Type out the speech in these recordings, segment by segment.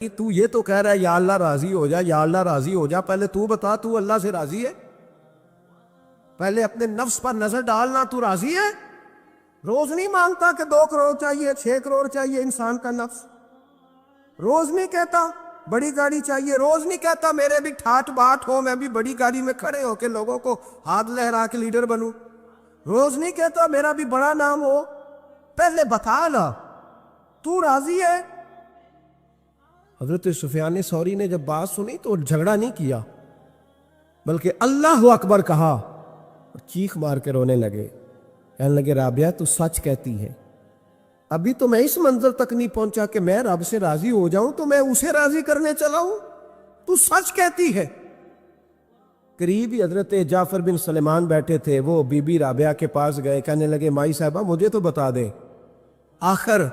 تو یہ تو کہہ رہا ہے یا اللہ راضی ہو جا، یا اللہ راضی ہو جا، پہلے تو بتا تو اللہ سے راضی ہے؟ پہلے اپنے نفس پر نظر ڈالنا، تو راضی ہے؟ روز نہیں مانگتا کہ 2 کروڑ چاہیے، 6 کروڑ چاہیے انسان کا نفس؟ روز نہیں کہتا بڑی گاڑی چاہیے؟ روز نہیں کہتا میرے بھی ٹھاٹ باٹ ہو، میں بھی بڑی گاڑی میں کھڑے ہو کے لوگوں کو ہاتھ لہرا کے لیڈر بنوں؟ روز نہیں کہتا میرا بھی بڑا نام ہو؟ پہلے بتا نا تو راضی ہے؟ حضرت سفیان ثوری نے جب بات سنی تو جھگڑا نہیں کیا، بلکہ اللہ اکبر کہا اور چیخ مار کے رونے لگے، کہنے لگے رابعہ تو سچ کہتی ہے، ابھی تو میں اس منظر تک نہیں پہنچا کہ میں رب سے راضی ہو جاؤں تو میں اسے راضی کرنے چلا ہوں، تو سچ کہتی ہے۔ قریب ہی حضرت جعفر بن سلیمان بیٹھے تھے، وہ بی بی رابعہ کے پاس گئے، کہنے لگے مائی صاحبہ مجھے تو بتا دیں آخر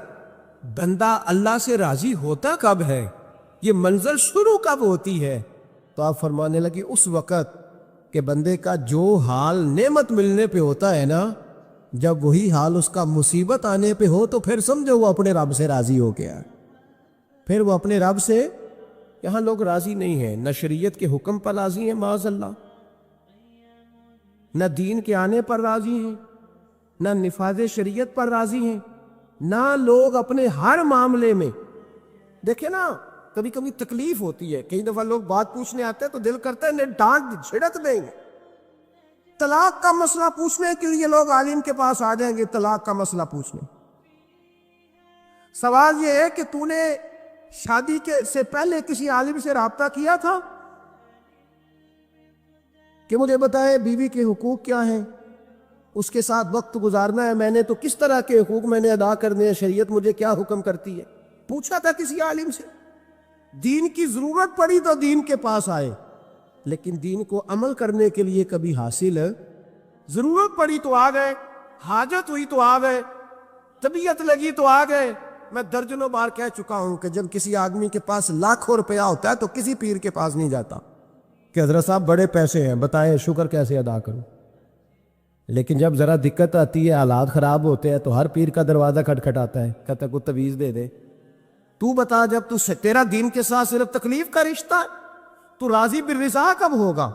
بندہ اللہ سے راضی ہوتا کب ہے؟ یہ منزل شروع کب ہوتی ہے؟ تو آپ فرمانے لگے اس وقت کہ بندے کا جو حال نعمت ملنے پہ ہوتا ہے نا، جب وہی حال اس کا مصیبت آنے پہ ہو تو پھر سمجھو وہ اپنے رب سے راضی ہو گیا، پھر وہ اپنے رب سے۔ یہاں لوگ راضی نہیں ہیں، نہ شریعت کے حکم پر راضی ہیں معاذ اللہ، نہ دین کے آنے پر راضی ہیں، نہ نفاذ شریعت پر راضی ہیں، نہ لوگ اپنے ہر معاملے میں۔ دیکھیں نا کبھی کبھی تکلیف ہوتی ہے، کئی دفعہ لوگ بات پوچھنے آتے ہیں تو دل کرتا ہے انہیں ڈانٹ چھڑک دیں گے۔ طلاق کا مسئلہ پوچھنے کے لیے لوگ عالم کے پاس آ جائیں گے، طلاق کا مسئلہ پوچھنے۔ سوال یہ ہے کہ تو نے شادی سے پہلے کسی عالم سے رابطہ کیا تھا کہ مجھے بتائے بیوی کے حقوق کیا ہیں، اس کے ساتھ وقت گزارنا ہے میں نے تو کس طرح کے حقوق میں نے ادا کرنے ہیں، شریعت مجھے کیا حکم کرتی ہے؟ پوچھا تھا کسی عالم سے؟ دین کی ضرورت پڑی تو دین کے پاس آئے، لیکن دین کو عمل کرنے کے لیے کبھی حاصل ہے؟ ضرورت پڑی تو آ گئے، حاجت ہوئی تو آ گئے، طبیعت لگی تو آ گئے۔ میں درجنوں بار کہہ چکا ہوں کہ جب کسی آدمی کے پاس لاکھوں روپیہ ہوتا ہے تو کسی پیر کے پاس نہیں جاتا کہ حضرت صاحب بڑے پیسے ہیں بتائیں شکر کیسے ادا کروں، لیکن جب ذرا دقت آتی ہے، حالات خراب ہوتے ہیں تو ہر پیر کا دروازہ کھٹکھٹاتا ہے، کہتا ہے کوئی تعویذ دے دے۔ تو بتا جب تیرا دین کے ساتھ صرف تکلیف کا رشتہ ہے تو راضی بالرضا کب ہوگا؟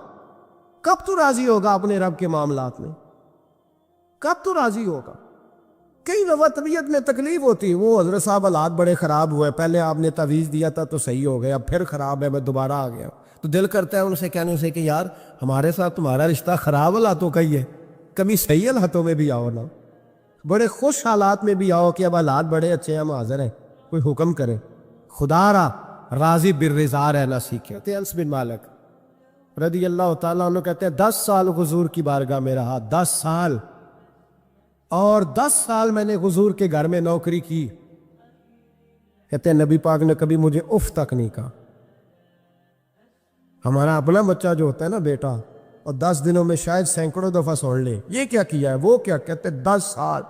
کب تو راضی ہوگا اپنے رب کے معاملات میں؟ کب تو راضی ہوگا؟ کئی دفعہ طبیعت میں تکلیف ہوتی، وہ حضرت صاحب حالات بڑے خراب ہوئے، پہلے آپ نے تعویذ دیا تھا تو صحیح ہو گیا، اب پھر خراب ہے میں دوبارہ آ گیا، تو دل کرتا ہے ان سے کہنے سے کہ یار ہمارے ساتھ تمہارا رشتہ خراب حالاتوں کا ہی ہے، کبھی صحیح حالاتوں میں بھی آؤ نا، بڑے خوش حالات میں بھی آؤ کہ اب حالات بڑے اچھے ہیں ہم حاضر ہیں، کوئی حکم کرے۔ خدا را راضی بالرضا رہنا سیکھے۔ انس بن مالک رضی اللہ تعالیٰ عنہ کہتے ہیں 10 سال حضور کی بارگاہ میں رہا، 10 سال، اور 10 سال میں نے حضور کے گھر میں نوکری کی۔ کہتے ہیں نبی پاک نے کبھی مجھے اف تک نہیں کہا۔ ہمارا اپنا بچہ جو ہوتا ہے نا بیٹا، اور 10 دنوں میں شاید سینکڑوں دفعہ سن لے یہ کیا کیا ہے وہ کیا، کہتے 10 سال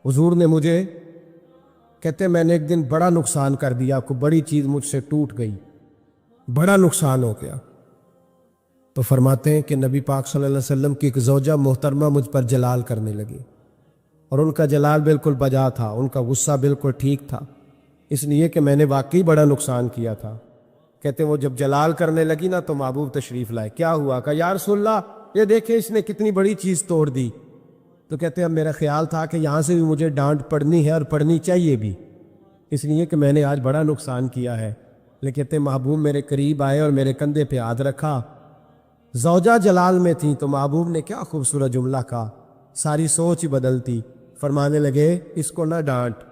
حضور نے مجھے، کہتے میں نے ایک دن بڑا نقصان کر دیا، کوئی بڑی چیز مجھ سے ٹوٹ گئی، بڑا نقصان ہو گیا، تو فرماتے ہیں کہ نبی پاک صلی اللہ علیہ وسلم کی ایک زوجہ محترمہ مجھ پر جلال کرنے لگی، اور ان کا جلال بالکل بجا تھا، ان کا غصہ بالکل ٹھیک تھا، اس لیے کہ میں نے واقعی بڑا نقصان کیا تھا۔ کہتے ہیں وہ جب جلال کرنے لگی نا تو محبوب تشریف لائے، کیا ہوا؟ کہا یا رسول اللہ یہ دیکھیں اس نے کتنی بڑی چیز توڑ دی۔ تو کہتے ہیں اب میرا خیال تھا کہ یہاں سے بھی مجھے ڈانٹ پڑنی ہے اور پڑنی چاہیے بھی، اس لیے کہ میں نے آج بڑا نقصان کیا ہے، لیکن کہتے ہیں محبوب میرے قریب آئے اور میرے کندھے پہ ہاتھ رکھا، زوجہ جلال میں تھیں تو محبوب نے کیا خوبصورت جملہ کہا، ساری سوچ ہی بدلتی، فرمانے لگے اس کو نہ ڈانٹ،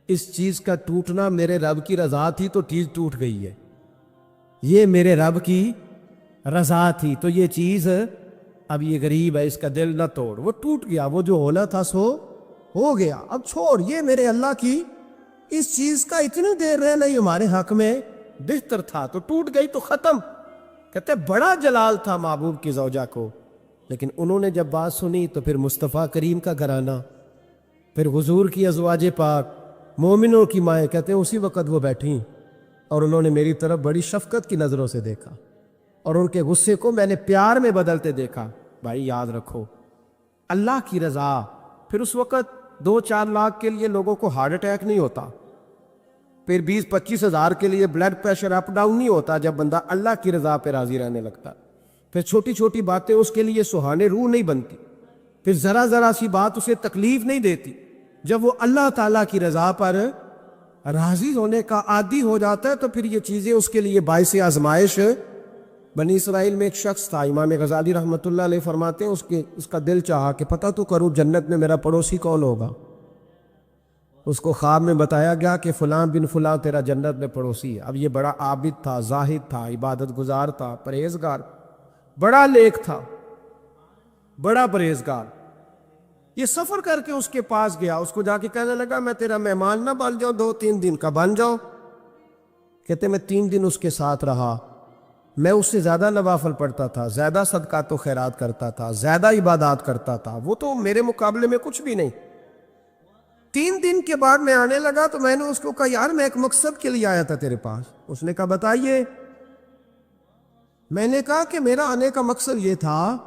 اس چیز کا ٹوٹنا میرے رب کی رضا تھی تو چیز ٹوٹ گئی ہے، یہ میرے رب کی رضا تھی تو یہ چیز اب یہ غریب ہے اس کا دل نہ توڑ، وہ ٹوٹ گیا، وہ جو ہونا تھا سو ہو گیا، اب چھوڑ، یہ میرے اللہ کی اس چیز کا اتنی دیر رہنا ہی ہمارے حق میں بہتر تھا، تو ٹوٹ گئی تو ختم۔ کہتے بڑا جلال تھا محبوب کی زوجہ کو، لیکن انہوں نے جب بات سنی تو پھر مصطفیٰ کریم کا گھرانہ، پھر حضور کی ازواج پاک مومنوں کی مائیں، کہتے ہیں اسی وقت وہ بیٹھیں اور انہوں نے میری طرف بڑی شفقت کی نظروں سے دیکھا اور ان کے غصے کو میں نے پیار میں بدلتے دیکھا۔ بھائی یاد رکھو اللہ کی رضا، پھر اس وقت 2-4 لاکھ کے لیے لوگوں کو ہارٹ اٹیک نہیں ہوتا، پھر 20-25 ہزار کے لیے بلڈ پریشر اپ ڈاؤن نہیں ہوتا جب بندہ اللہ کی رضا پہ راضی رہنے لگتا. پھر چھوٹی چھوٹی باتیں اس کے لیے سہانے روح نہیں بنتی. پھر ذرا ذرا سی بات اسے تکلیف نہیں دیتی. جب وہ اللہ تعالیٰ کی رضا پر راضی ہونے کا عادی ہو جاتا ہے تو پھر یہ چیزیں اس کے لیے باعث آزمائش. بنی اسرائیل میں ایک شخص تھا, امام غزالی رحمۃ اللہ علیہ فرماتے ہیں اس کا دل چاہا کہ پتہ تو کروں جنت میں میرا پڑوسی کون ہوگا. اس کو خواب میں بتایا گیا کہ فلاں بن فلاں تیرا جنت میں پڑوسی ہے. اب یہ بڑا عابد تھا, زاہد تھا, عبادت گزار تھا, پرہیزگار, بڑا نیک تھا, بڑا پرہیزگار. یہ سفر کر کے اس کے پاس گیا, اس کو جا کے کہنے لگا میں تیرا مہمان نہ بن جاؤں, 2-3 دن کا بن جاؤ. کہتے میں 3 دن اس کے ساتھ رہا, میں اس سے زیادہ نوافل پڑھتا تھا, زیادہ صدقات و خیرات کرتا تھا, زیادہ عبادات کرتا تھا, وہ تو میرے مقابلے میں کچھ بھی نہیں. 3 دن کے بعد میں آنے لگا تو میں نے اس کو کہا یار میں ایک مقصد کے لیے آیا تھا تیرے پاس. اس نے کہا بتائیے. میں نے کہا کہ میرا آنے کا مقصد یہ تھا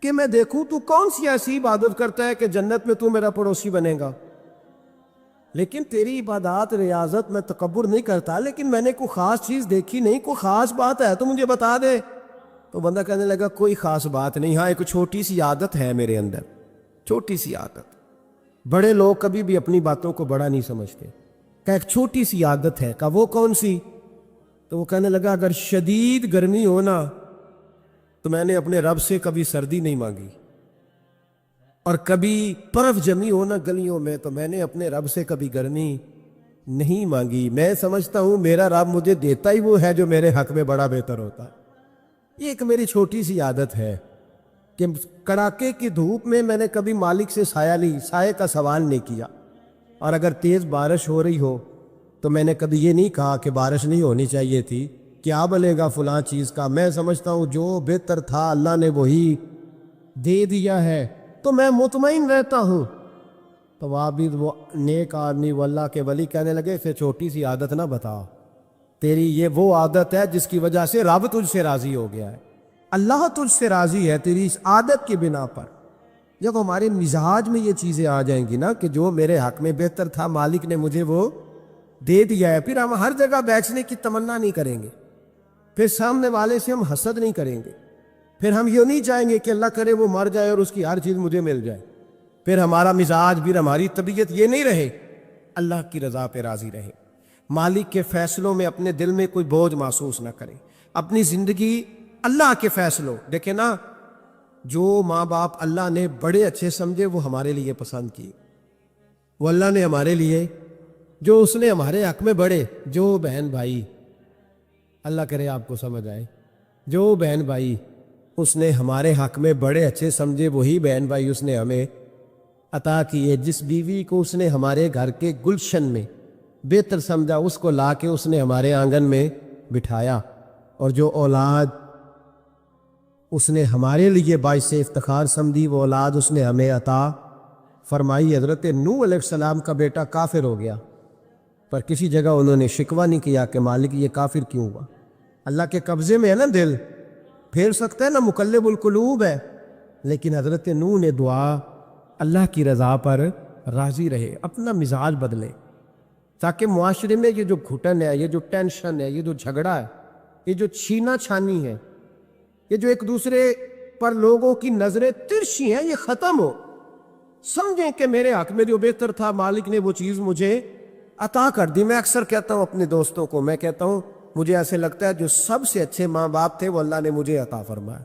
کہ میں دیکھوں تو کون سی ایسی عبادت کرتا ہے کہ جنت میں تو میرا پڑوسی بنے گا. لیکن تیری عبادات ریاضت میں تکبر نہیں کرتا, لیکن میں نے کوئی خاص چیز دیکھی نہیں, کوئی خاص بات ہے تو مجھے بتا دے. تو بندہ کہنے لگا کوئی خاص بات نہیں, ہاں ایک چھوٹی سی عادت ہے میرے اندر, چھوٹی سی عادت. بڑے لوگ کبھی بھی اپنی باتوں کو بڑا نہیں سمجھتے. کہ ایک چھوٹی سی عادت ہے. کہ وہ کون سی؟ تو وہ کہنے لگا اگر شدید گرمی ہو نا تو میں نے اپنے رب سے کبھی سردی نہیں مانگی, اور کبھی برف جمی ہو نا گلیوں میں تو میں نے اپنے رب سے کبھی گرمی نہیں مانگی. میں سمجھتا ہوں میرا رب مجھے دیتا ہی وہ ہے جو میرے حق میں بڑا بہتر ہوتا ہے. یہ ایک میری چھوٹی سی عادت ہے کہ کڑاکے کی دھوپ میں نے کبھی مالک سے سائے کا سوال نہیں کیا. اور اگر تیز بارش ہو رہی ہو تو میں نے کبھی یہ نہیں کہا کہ بارش نہیں ہونی چاہیے تھی, کیا بلے گا فلاں چیز کا. میں سمجھتا ہوں جو بہتر تھا اللہ نے وہی دے دیا ہے تو میں مطمئن رہتا ہوں. تو عابد وہ نیک آدمی وہ اللہ کے ولی کہنے لگے پھر چھوٹی سی عادت نہ بتا, تیری یہ وہ عادت ہے جس کی وجہ سے رب تجھ سے راضی ہو گیا ہے. اللہ تجھ سے راضی ہے تیری اس عادت کی بنا پر. جب ہمارے مزاج میں یہ چیزیں آ جائیں گی نا کہ جو میرے حق میں بہتر تھا مالک نے مجھے وہ دے دیا ہے, پھر ہم ہر جگہ بیچنے کی تمنا نہیں کریں گے, پھر سامنے والے سے ہم حسد نہیں کریں گے, پھر ہم یہ نہیں چاہیں گے کہ اللہ کرے وہ مر جائے اور اس کی ہر چیز مجھے مل جائے. پھر ہمارا مزاج پھر ہماری طبیعت یہ نہیں رہے, اللہ کی رضا پہ راضی رہے, مالک کے فیصلوں میں اپنے دل میں کوئی بوجھ محسوس نہ کریں, اپنی زندگی اللہ کے فیصلوں. دیکھیں نا جو ماں باپ اللہ نے بڑے اچھے سمجھے وہ ہمارے لیے پسند کیے, وہ اللہ نے ہمارے لیے جو اس نے ہمارے حق میں بڑے, جو بہن بھائی اللہ کرے آپ کو سمجھ آئے, جو بہن بھائی اس نے ہمارے حق میں بڑے اچھے سمجھے وہی بہن بھائی اس نے ہمیں عطا کیے. جس بیوی کو اس نے ہمارے گھر کے گلشن میں بہتر سمجھا اس کو لا کے اس نے ہمارے آنگن میں بٹھایا, اور جو اولاد اس نے ہمارے لیے باعث افتخار سمجھی وہ اولاد اس نے ہمیں عطا فرمائی. حضرت نوح علیہ السلام کا بیٹا کافر ہو گیا, پر کسی جگہ انہوں نے شکوہ نہیں کیا کہ مالک یہ کافر کیوں ہوا. اللہ کے قبضے میں ہے نا دل, پھیر سکتا ہے نا, مقلب القلوب ہے. لیکن حضرت نوح نے دعا اللہ کی رضا پر راضی رہے, اپنا مزاج بدلے, تاکہ معاشرے میں یہ جو گھٹن ہے, یہ جو ٹینشن ہے, یہ جو جھگڑا ہے, یہ جو چھینا چھانی ہے, یہ جو ایک دوسرے پر لوگوں کی نظریں ترشی ہیں, یہ ختم ہو. سمجھیں کہ میرے حق میں جو بہتر تھا مالک نے وہ چیز مجھے عطا کر دی. میں اکثر کہتا ہوں اپنے دوستوں کو, میں کہتا ہوں مجھے ایسے لگتا ہے جو سب سے اچھے ماں باپ تھے وہ اللہ نے مجھے عطا فرمایا,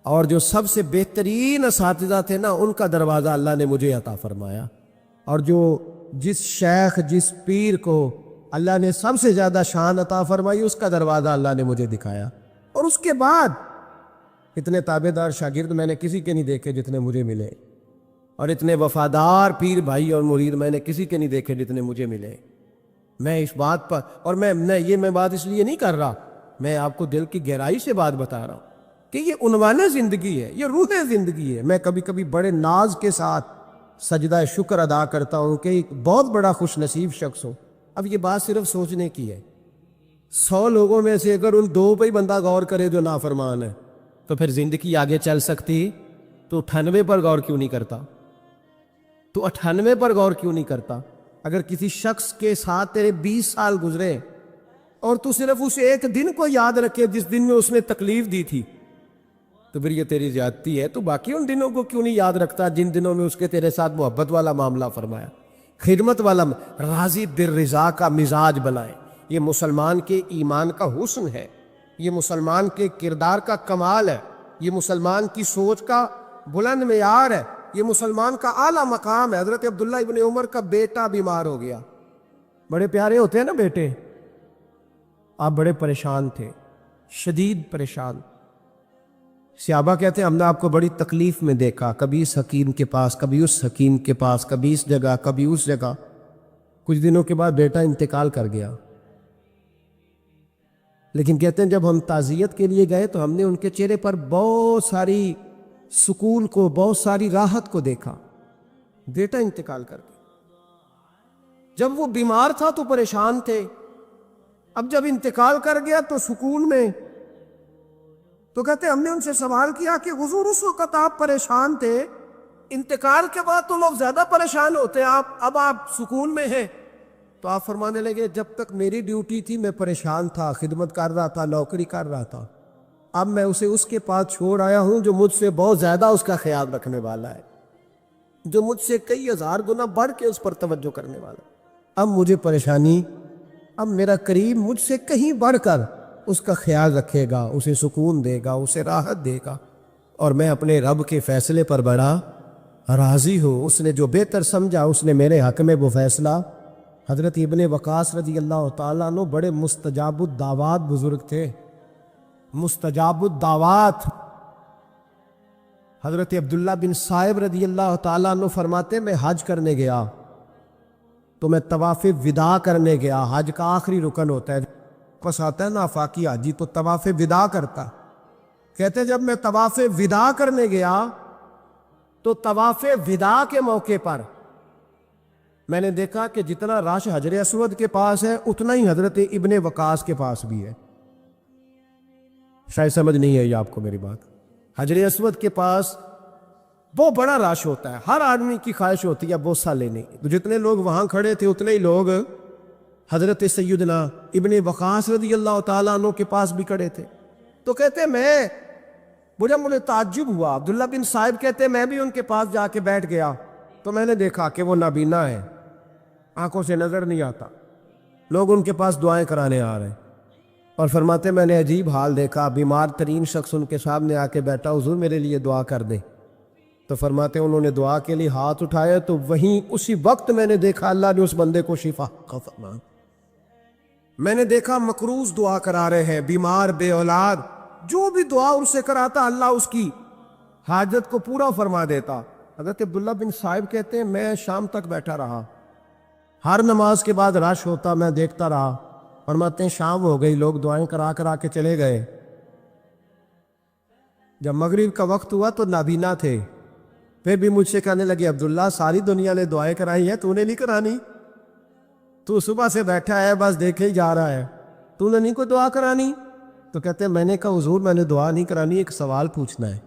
اور جو سب سے بہترین اساتذہ تھے نا ان کا دروازہ اللہ نے مجھے عطا فرمایا, اور جو جس شیخ جس پیر کو اللہ نے سب سے زیادہ شان عطا فرمائی اس کا دروازہ اللہ نے مجھے دکھایا. اور اس کے بعد اتنے تابع دار شاگرد میں نے کسی کے نہیں دیکھے جتنے مجھے ملے, اور اتنے وفادار پیر بھائی اور مرید میں نے کسی کے نہیں دیکھے جتنے مجھے ملے. میں اس بات پر, اور میں بات اس لیے نہیں کر رہا, میں آپ کو دل کی گہرائی سے بات بتا رہا ہوں کہ یہ عنوان زندگی ہے, یہ روح زندگی ہے. میں کبھی کبھی بڑے ناز کے ساتھ سجدہ شکر ادا کرتا ہوں کہ ایک بہت بڑا خوش نصیب شخص ہوں. اب یہ بات صرف سوچنے کی ہے, 100 لوگوں میں سے اگر ان 2 پہ ہی بندہ غور کرے جو نافرمان ہے تو پھر زندگی آگے چل سکتی. تو 98 پر غور کیوں نہیں کرتا؟ تو 98 پر غور کیوں نہیں کرتا؟ اگر کسی شخص کے ساتھ تیرے 20 سال گزرے اور تو صرف اس ایک دن کو یاد رکھے جس دن میں اس نے تکلیف دی تھی، تو پھر یہ تیری زیادتی ہے۔ تو باقی ان دنوں کو کیوں نہیں یاد رکھتا جن دنوں میں اس کے تیرے ساتھ محبت والا معاملہ فرمایا، خدمت والا، راضی بالرضا کا مزاج بنائے۔ یہ مسلمان کے ایمان کا حسن ہے، یہ مسلمان کے کردار کا کمال ہے، یہ مسلمان کی سوچ کا بلند معیار ہے، یہ مسلمان کا اعلیٰ مقام ہے۔ حضرت عبداللہ ابن عمر کا بیٹا بیمار ہو گیا، بڑے پیارے ہوتے ہیں نا بیٹے، آپ بڑے پریشان تھے، شدید پریشان۔ صحابہ کہتے ہیں ہم نے آپ کو بڑی تکلیف میں دیکھا، کبھی اس حکیم کے پاس، کبھی اس حکیم کے پاس، کبھی اس جگہ، کبھی اس جگہ۔ کچھ دنوں کے بعد بیٹا انتقال کر گیا، لیکن کہتے ہیں جب ہم تعزیت کے لیے گئے تو ہم نے ان کے چہرے پر بہت ساری سکون کو، بہت ساری راحت کو دیکھا۔ بیٹا انتقال کر گیا، جب وہ بیمار تھا تو پریشان تھے، اب جب انتقال کر گیا تو سکون میں۔ تو کہتے ہیں ہم نے ان سے سوال کیا کہ حضور اس وقت آپ پریشان تھے، انتقال کے بعد تو لوگ زیادہ پریشان ہوتے ہیں، اب آپ سکون میں ہیں۔ تو آپ فرمانے لگے جب تک میری ڈیوٹی تھی میں پریشان تھا، خدمت کر رہا تھا، نوکری کر رہا تھا، اب میں اسے اس کے پاس چھوڑ آیا ہوں جو مجھ سے بہت زیادہ اس کا خیال رکھنے والا ہے، جو مجھ سے کئی ہزار گنا بڑھ کے اس پر توجہ کرنے والا ہے۔ اب مجھے پریشانی، اب میرا قریب مجھ سے کہیں بڑھ کر اس کا خیال رکھے گا، اسے سکون دے گا، اسے راحت دے گا، اور میں اپنے رب کے فیصلے پر بڑا راضی ہوں۔ اس نے جو بہتر سمجھا اس نے میرے حق میں وہ فیصلہ۔ حضرت ابن وقاص رضی اللہ تعالیٰ عنہ بڑے مستجاب الدعوات بزرگ تھے، مستجاب الدعوات۔ حضرت عبداللہ بن صائب رضی اللہ تعالیٰ عنہ فرماتے میں حج کرنے گیا تو میں طواف وداع کرنے گیا، حج کا آخری رکن ہوتا ہے، پس آتا ہے نا آفاقی حاجی تو طواف وداع کرتا۔ کہتے جب میں طواف وداع کرنے گیا تو طواف وداع کے موقع پر میں نے دیکھا کہ جتنا رش حجر اسود کے پاس ہے اتنا ہی حضرت ابن وقاص کے پاس بھی ہے۔ شاید سمجھ نہیں ہے یہ آپ کو میری بات۔ حجر اسود کے پاس بہت بڑا رش ہوتا ہے، ہر آدمی کی خواہش ہوتی ہے بوسہ لینے کی، تو جتنے لوگ وہاں کھڑے تھے اتنے ہی لوگ حضرت سیدنا ابن وقاص رضی اللہ تعالیٰ عنہ کے پاس بھی کھڑے تھے۔ تو کہتے مجھے تعجب ہوا، عبداللہ بن صائب کہتے میں بھی ان کے پاس جا کے بیٹھ گیا تو میں نے دیکھا کہ وہ نابینا ہے، آنکھوں سے نظر نہیں آتا، لوگ ان کے پاس دعائیں کرانے آ رہے ہیں، اور فرماتے میں نے عجیب حال دیکھا، بیمار ترین شخص ان کے سامنے آ کے بیٹھا، حضور میرے لیے دعا کر دیں۔ تو فرماتے انہوں نے دعا کے لیے ہاتھ اٹھایا تو وہیں اسی وقت میں نے دیکھا اللہ نے اس بندے کو شفا کا فرمایا۔ میں نے دیکھا مقروض دعا کرا رہے ہیں، بیمار، بے اولاد، جو بھی دعا ان سے کراتا اللہ اس کی حاجت کو پورا فرما دیتا۔ حضرت عبداللہ بن صائب کہتے ہیں میں شام تک بیٹھا رہا، ہر نماز کے بعد رش ہوتا، میں دیکھتا رہا، فرماتے ہیں شام ہو گئی، لوگ دعائیں کرا کے چلے گئے۔ جب مغرب کا وقت ہوا تو نابینا تھے، پھر بھی مجھ سے کہنے لگے عبداللہ ساری دنیا نے دعائیں کرائی ہیں، تو نے نہیں کرانی؟ تو صبح سے بیٹھا ہے بس دیکھے ہی جا رہا ہے، تو نے نہیں کوئی دعا کرانی؟ تو کہتے ہیں میں نے کہا حضور میں نے دعا نہیں کرانی، ایک سوال پوچھنا ہے۔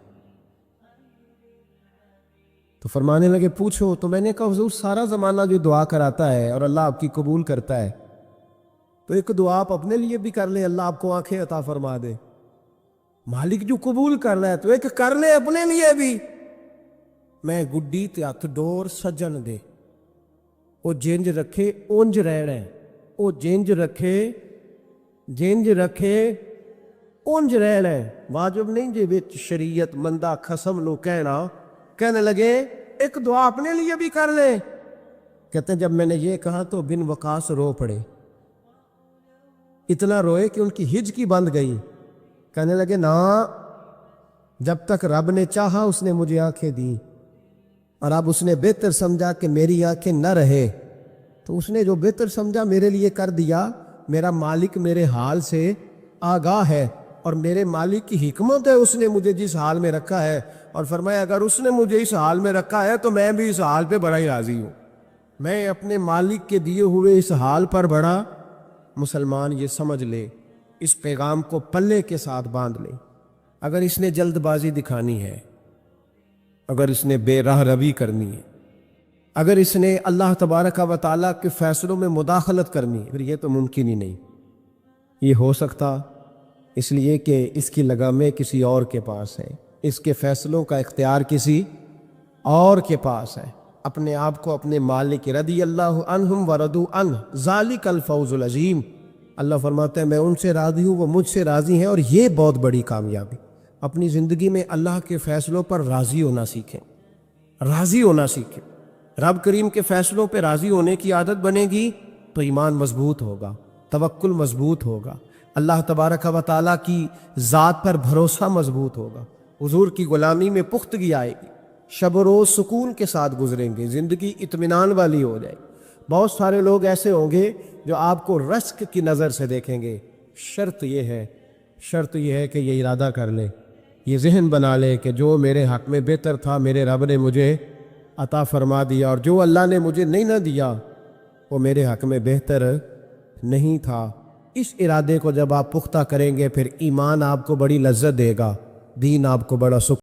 تو فرمانے لگے پوچھو۔ تو میں نے کہا حضور سارا زمانہ جو دعا کراتا ہے اور اللہ آپ کی قبول کرتا ہے، تو ایک دعا آپ اپنے لیے بھی کر لیں، اللہ آپ کو آنکھیں عطا فرما دے۔ مالک جو قبول کر رہا ہے تو ایک کر لے اپنے لیے بھی۔ میں گڈی تے ہتھ ڈور سجن دے، او جنج رکھے اونج رہنا ہے، او جنج رکھے اونج رہنا ہے۔ واجب نہیں جے وچ شریعت مندہ خسم لو کہنے لگے ایک دعا اپنے لیے بھی کر لیں۔ کہتے ہیں جب میں نے یہ کہا تو بن وقاص رو پڑے، اتنا روئے کہ ان کی ہج کی بند گئی۔ کہنے لگے نا، جب تک رب نے چاہا اس نے مجھے آنکھیں دی، اور اب اس نے بہتر سمجھا کہ میری آنکھیں نہ رہے، تو اس نے جو بہتر سمجھا میرے لیے کر دیا۔ میرا مالک میرے حال سے آگاہ ہے، اور میرے مالک کی حکمت ہے، اس نے مجھے جس حال میں رکھا ہے، اور فرمایا اگر اس نے مجھے اس حال میں رکھا ہے تو میں بھی اس حال پہ بڑا ہی راضی ہوں۔ میں اپنے مالک کے دیے ہوئے اس حال پر بڑا۔ مسلمان یہ سمجھ لے، اس پیغام کو پلے کے ساتھ باندھ لے۔ اگر اس نے جلد بازی دکھانی ہے، اگر اس نے بے راہ روی کرنی ہے، اگر اس نے اللہ تبارک و تعالیٰ کے فیصلوں میں مداخلت کرنی پھر یہ تو ممکن ہی نہیں. یہ ہو سکتا اس لیے کہ اس کی لگامیں کسی اور کے پاس ہیں، اس کے فیصلوں کا اختیار کسی اور کے پاس ہے. اپنے آپ کو اپنے مالک رضی اللہ عنہم ورضوا عنہ ذالک الفوز العظیم. اللہ فرماتا ہے میں ان سے راضی ہوں، وہ مجھ سے راضی ہیں، اور یہ بہت بڑی کامیابی. اپنی زندگی میں اللہ کے فیصلوں پر راضی ہونا سیکھیں، راضی ہونا سیکھیں. رب کریم کے فیصلوں پہ راضی ہونے کی عادت بنے گی تو ایمان مضبوط ہوگا، توکل مضبوط ہوگا، اللہ تبارک و تعالیٰ کی ذات پر بھروسہ مضبوط ہوگا، حضور کی غلامی میں پختگی آئے گی، شب و روز سکون کے ساتھ گزریں گے، زندگی اطمینان والی ہو جائے گی. بہت سارے لوگ ایسے ہوں گے جو آپ کو رزق کی نظر سے دیکھیں گے. شرط یہ ہے کہ یہ ارادہ کر لے، یہ ذہن بنا لے کہ جو میرے حق میں بہتر تھا میرے رب نے مجھے عطا فرما دیا، اور جو اللہ نے مجھے نہیں نہ دیا وہ میرے حق میں بہتر نہیں تھا. اس ارادے کو جب آپ پختہ کریں گے پھر ایمان آپ کو بڑی لذت دے گا، دین آپ کو بڑا سکون